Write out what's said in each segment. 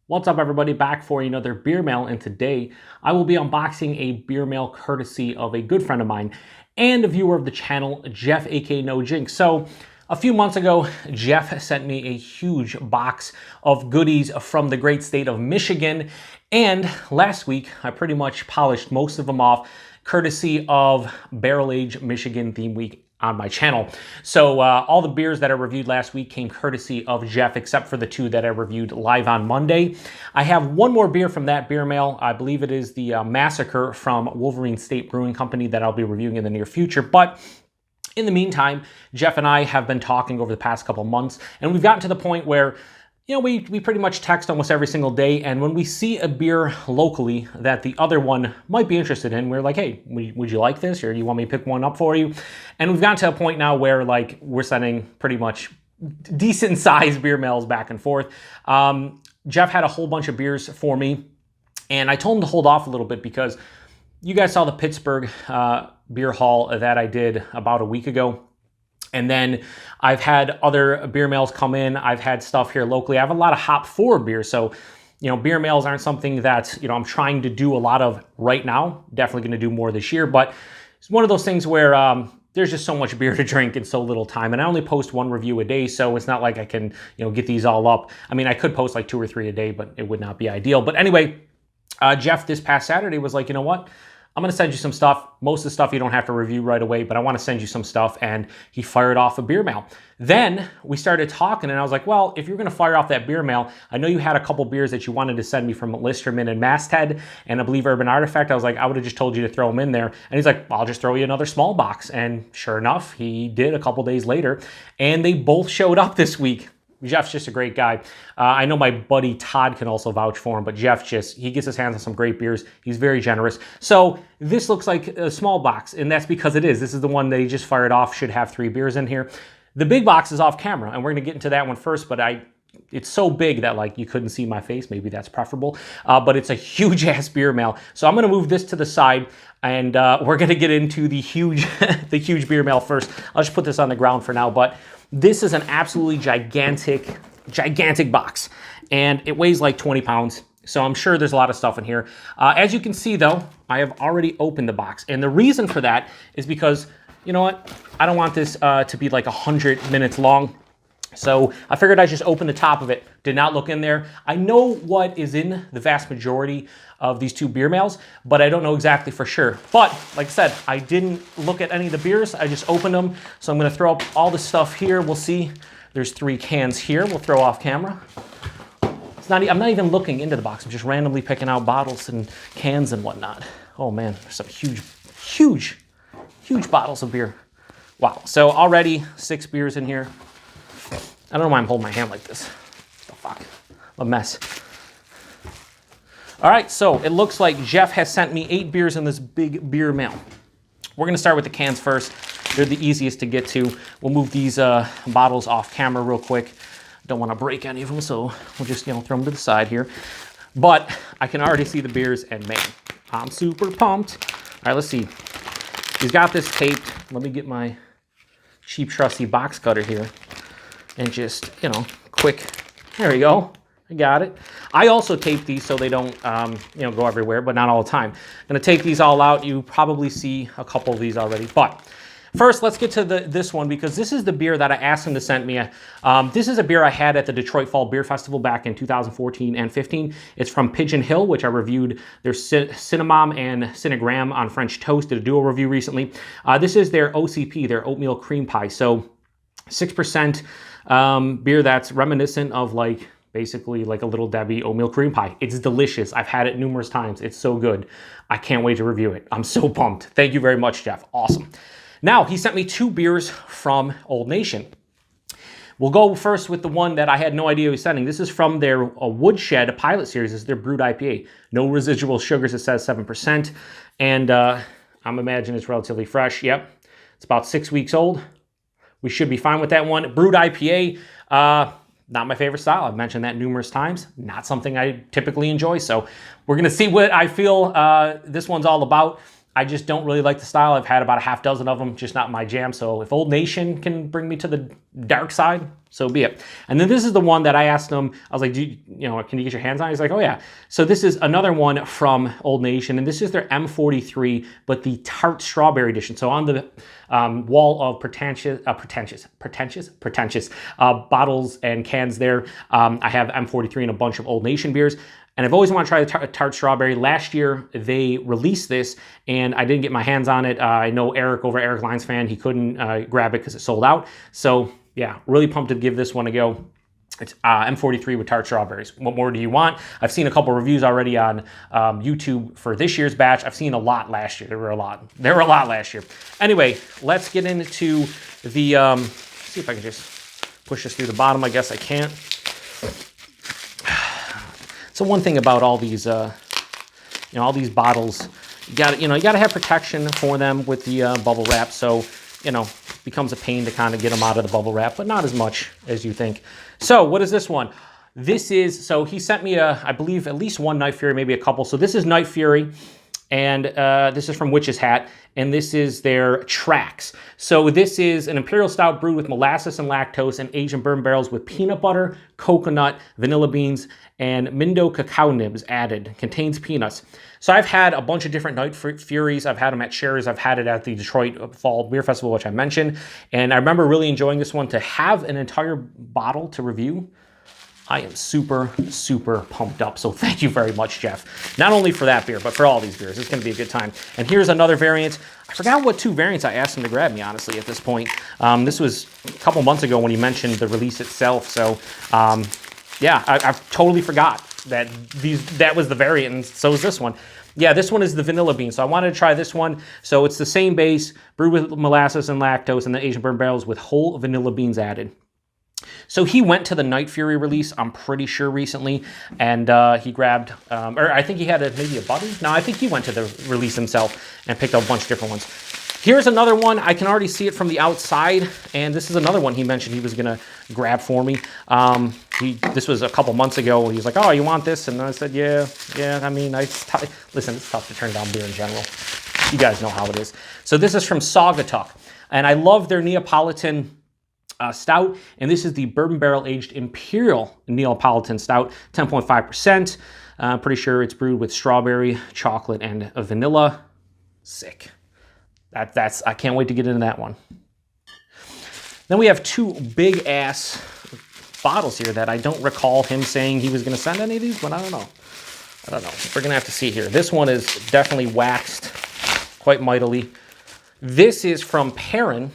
What's up, everybody? Back for another beer mail, and today I will be unboxing a beer mail courtesy of a good friend of mine and a viewer of the channel, Jeff, aka NoJinx. So a few months ago, Jeff sent me a huge box of goodies from the great state of Michigan, and last week I pretty much polished most of them off, courtesy of Barrel Age Michigan Theme Week on my channel. So all the beers that I reviewed last week came courtesy of Jeff, except for the two that I reviewed live on Monday. I have one more beer from that beer mail. I believe it is the Massacre from Wolverine State Brewing Company that I'll be reviewing in the near future. But in the meantime, Jeff and I have been talking over the past couple months, and we've gotten to the point where we pretty much text almost every single day, and when we see a beer locally that the other one might be interested in, we're like, hey, would you like this, or you want me to pick one up for you? And we've gotten to a point now where we're sending pretty much decent sized beer mails back and forth. Jeff had a whole bunch of beers for me, and I told him to hold off a little bit because you guys saw the Pittsburgh beer haul that I did about a week ago. And then I've had other beer mails come in. I've had stuff here locally. I have a lot of hop forward beer. So, beer mails aren't something that, I'm trying to do a lot of right now. Definitely going to do more this year. But it's one of those things where there's just so much beer to drink in so little time. And I only post one review a day. So it's not like I can, get these all up. I mean, I could post like 2 or 3 a day, but it would not be ideal. But anyway, Jeff this past Saturday was like, you know what? I'm going to send you some stuff. Most of the stuff you don't have to review right away, but I want to send you some stuff. And he fired off a beer mail. Then we started talking, and I was like, well, if you're going to fire off that beer mail, I know you had a couple beers that you wanted to send me from Listerman and Masthead, and I believe Urban Artifact. I was like, I would have just told you to throw them in there. And he's like, I'll just throw you another small box. And sure enough, he did a couple days later, and they both showed up this week. Jeff's just a great guy. I know my buddy Todd can also vouch for him, but Jeff he gets his hands on some great beers. He's very generous. So this looks like a small box, and that's because it is. This is the one that he just fired off, should have 3 beers in here. The big box is off camera, and we're gonna get into that one first, but it's so big that you couldn't see my face. Maybe that's preferable, but it's a huge ass beer mail. So I'm gonna move this to the side, and we're gonna get into the huge, the huge beer mail first. I'll just put this on the ground for now, but this is an absolutely gigantic box, and it weighs like 20 pounds. So I'm sure there's a lot of stuff in here. As you can see though, I have already opened the box. And the reason for that is because, you know what? I don't want this to be like 100 minutes long. So I figured I'd just open the top of it. Did not look in there. I know what is in the vast majority of these 2 beer mails, but I don't know exactly for sure. But like I said, I didn't look at any of the beers. I just opened them. So I'm gonna throw up all the stuff here. We'll see. There's 3 cans here. We'll throw off camera. I'm not even looking into the box. I'm just randomly picking out bottles and cans and whatnot. Oh man, there's some huge bottles of beer. Wow, so already 6 beers in here. I don't know why I'm holding my hand like this. What the fuck? A mess. All right, so it looks like Jeff has sent me 8 beers in this big beer mail. We're gonna start with the cans first. They're the easiest to get to. We'll move these bottles off camera real quick. Don't wanna break any of them, so we'll just throw them to the side here. But I can already see the beers, and man, I'm super pumped. All right, let's see. He's got this taped. Let me get my cheap, trusty box cutter here. And just, quick, there we go. I got it. I also tape these so they don't, go everywhere, but not all the time. I'm gonna take these all out. You probably see a couple of these already. But first, let's get to this one, because this is the beer that I asked him to send me. This is a beer I had at the Detroit Fall Beer Festival back in 2014 and 15. It's from Pigeon Hill, which I reviewed their Cinnamon and Cinegram on French Toast. Did a dual review recently. This is their OCP, their oatmeal cream pie. So 6%. Beer that's reminiscent of basically like a Little Debbie oatmeal cream pie. It's delicious. I've had it numerous times. It's so good. I can't wait to review it. I'm so pumped. Thank you very much, Jeff. Awesome. Now, he sent me 2 beers from Old Nation. We'll go first with the one that I had no idea he was sending. This is from their Woodshed Pilot Series. This is their brewed IPA. No residual sugars. It says 7%. And I'm imagining it's relatively fresh. Yep. It's about 6 weeks old. We should be fine with that one. Brewed IPA, not my favorite style. I've mentioned that numerous times. Not something I typically enjoy. So we're going to see what I feel this one's all about. I just don't really like the style. I've had about a half dozen of them, just not my jam. So if Old Nation can bring me to the, dark side, so be it. And then this is the one that I asked him, I was like, can you get your hands on it? He's like, oh yeah. So this is another one from Old Nation, and this is their M43, but the tart strawberry edition. So on the wall of pretentious bottles and cans there, I have M43 and a bunch of Old Nation beers. And I've always wanted to try the tart strawberry. Last year, they released this, and I didn't get my hands on it. I know Eric over Eric Lyons Fan, he couldn't grab it because it sold out. So yeah, really pumped to give this one a go. It's M43 with tart strawberries. What more do you want? I've seen a couple reviews already on YouTube for this year's batch. I've seen a lot last year. There were a lot last year. Anyway, let's get into the, see if I can just push this through the bottom. I guess I can't. So one thing about all these, all these bottles, you gotta have protection for them with the bubble wrap. So, becomes a pain to kind of get them out of the bubble wrap, but not as much as you think. So what is this one? This is, so he sent me I believe at least one Night Fury, maybe a couple. So this is Night Fury, and this is from Witch's Hat, and this is their Tracks. So this is an Imperial Stout brewed with molasses and lactose and aged in bourbon barrels with peanut butter, coconut, vanilla beans, and Mindo cacao nibs added. Contains peanuts. So I've had a bunch of different Night Furies. I've had them at Sherry's. I've had it at the Detroit Fall Beer Festival, which I mentioned. And I remember really enjoying this one. To have an entire bottle to review, I am super, super pumped up. So thank you very much, Jeff. Not only for that beer, but for all these beers. It's going to be a good time. And here's another variant. I forgot what 2 variants I asked him to grab me, honestly, at this point. This was a couple months ago when he mentioned the release itself. So, yeah, I've totally forgot that that was the variant, and so is this one. Yeah, this one is the vanilla bean, so I wanted to try this one. So it's the same base, brewed with molasses and lactose, and the Asian bourbon barrels with whole vanilla beans added. So he went to the Night Fury release, I'm pretty sure, recently, and he grabbed, or I think he had maybe a buddy? No, I think he went to the release himself and picked up a bunch of different ones. Here's another one. I can already see it from the outside, and this is another one he mentioned he was going to grab for me. This was a couple months ago. He was like, oh, you want this? And I said, yeah, I mean, listen, it's tough to turn down beer in general. You guys know how it is. So this is from Saugatuck, and I love their Neapolitan stout, and this is the bourbon barrel aged Imperial Neapolitan stout, 10.5%. Pretty sure it's brewed with strawberry, chocolate, and vanilla. Sick. I can't wait to get into that one. Then we have 2 big ass bottles here that I don't recall him saying he was going to send any of these, but I don't know. We're going to have to see here. This one is definitely waxed quite mightily. This is from Perrin,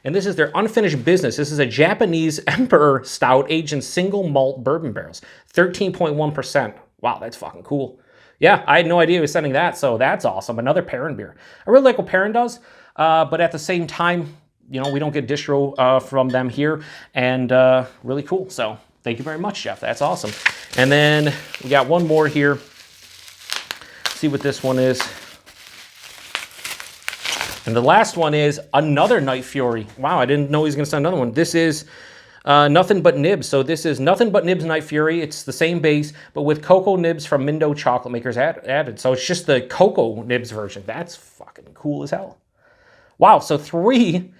and this is their Unfinished Business. This is a Japanese Emperor Stout aged in single malt bourbon barrels, 13.1%. Wow, that's fucking cool. Yeah, I had no idea he was sending that, so that's awesome. Another Perrin beer. I really like what Perrin does, but at the same time, we don't get distro from them here, and really cool. So thank you very much, Jeff. That's awesome. And then we got one more here. Let's see what this one is. And the last one is another Night Fury. Wow, I didn't know he was going to send another one. This is Nothing But Nibs. So this is Nothing But Nibs Night Fury. It's the same base, but with cocoa nibs from Mindo Chocolate Makers added. So it's just the cocoa nibs version. That's fucking cool as hell. Wow, so three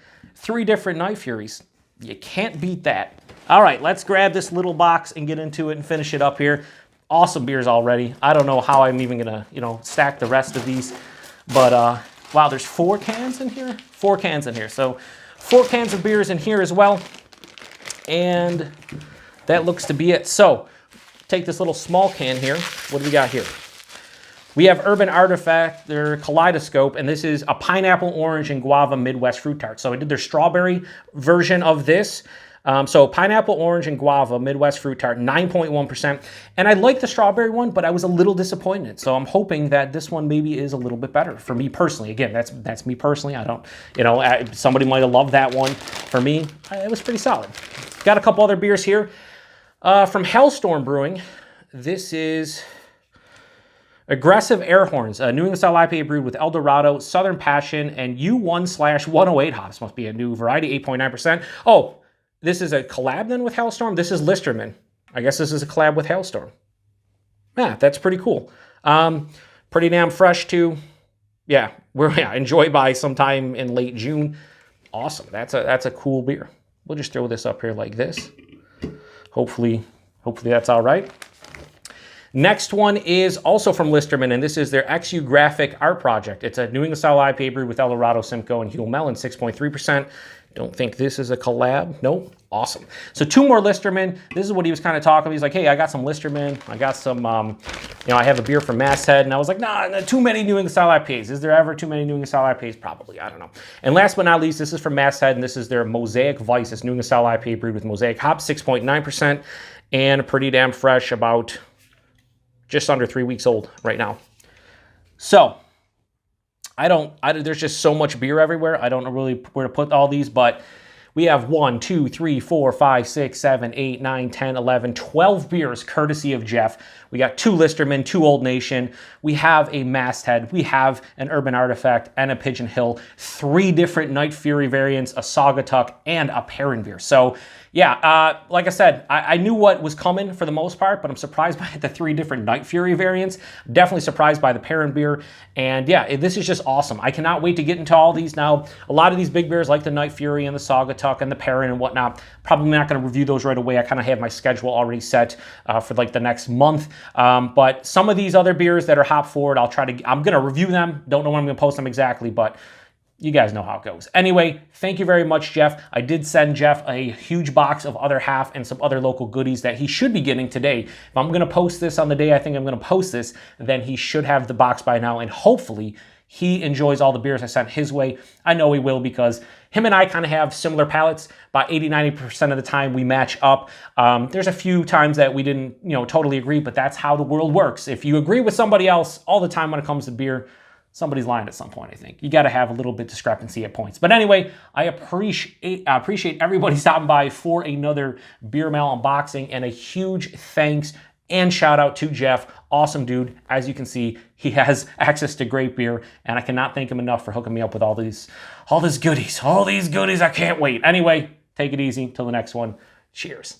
different Night Furies. You can't beat that. All right, let's grab this little box and get into it and finish it up here. Awesome beers already. I don't know how I'm even gonna, stack the rest of these, but wow, there's 4 cans in here? 4 cans in here. So 4 cans of beers in here as well. And that looks to be it. So take this little small can here. What do we got here? We have Urban Artifact, their Kaleidoscope, and this is a pineapple, orange, and guava Midwest fruit tart. So I did their strawberry version of this. So pineapple, orange, and guava Midwest fruit tart, 9.1%. And I like the strawberry one, but I was a little disappointed. So I'm hoping that this one maybe is a little bit better for me personally. Again, that's me personally. I don't, somebody might have loved that one. For me, it was pretty solid. Got a couple other beers here. From Hellstorm Brewing, this is Aggressive Air Horns, a New England style IPA brewed with El Dorado, Southern Passion, and U1/108 hops. Must be a new variety, 8.9%. Oh, this is a collab then with Hellstorm? This is Listerman. I guess this is a collab with Hellstorm. Yeah, that's pretty cool. Pretty damn fresh too. Yeah, enjoy by sometime in late June. Awesome. That's a cool beer. we'll just throw this up here like this. Hopefully that's all right. Next one is also from Listermann, and this is their XU Graphic Art Project. It's a New England style IPA brewed with Eldorado, Simcoe, and Huell Melon, 6.3%. Don't think this is a collab. Nope. Awesome. So 2 more Listermann. This is what he was kind of talking. He's like, hey, I got some Listermann. I got some, I have a beer from Masthead. And I was like, nah, too many New England style IPAs. Is there ever too many New England style IPAs? Probably. I don't know. And last but not least, this is from Masthead, and this is their Mosaic Vice. It's New England style IPA brewed with Mosaic hops, 6.9%, and pretty damn fresh, about just under 3 weeks old right now. So there's just so much beer everywhere. I don't know really where to put all these, but we have 1, 2, 3, 4, 5, 6, 7, 8, 9, 10, 11, 12 beers courtesy of Jeff. We got 2 Listermann, 2 Old Nation. We have a Masthead. We have an Urban Artifact and a Pigeon Hill. 3 different Night Fury variants, a Saugatuck, and a Perrin beer. So yeah, like I said, I knew what was coming for the most part, but I'm surprised by the 3 different Night Fury variants. Definitely surprised by the Perrin beer. And yeah, this is just awesome. I cannot wait to get into all these now. A lot of these big beers like the Night Fury and the Saugatuck and the Perrin and whatnot, probably not going to review those right away. I kind of have my schedule already set for like the next month. But some of these other beers that are hop forward, I'm going to review them. Don't know when I'm going to post them exactly, but you guys know how it goes. Anyway, thank you very much, Jeff. I did send Jeff a huge box of other half and some other local goodies that he should be getting today. If I'm going to post this on the day I think I'm going to post this, then he should have the box by now, and hopefully he enjoys all the beers I sent his way. I know he will, because him and I kind of have similar palates. About 80-90% of the time we match up. There's a few times that we didn't, totally agree, but that's how the world works. If you agree with somebody else all the time when it comes to beer, somebody's lying at some point, I think. You got to have a little bit discrepancy at points. But anyway, I appreciate everybody stopping by for another Beer Mail unboxing, and a huge thanks and shout out to Jeff. Awesome dude. As you can see, he has access to great beer, and I cannot thank him enough for hooking me up with all these goodies. All these goodies. I can't wait. Anyway, take it easy. Till the next one. Cheers.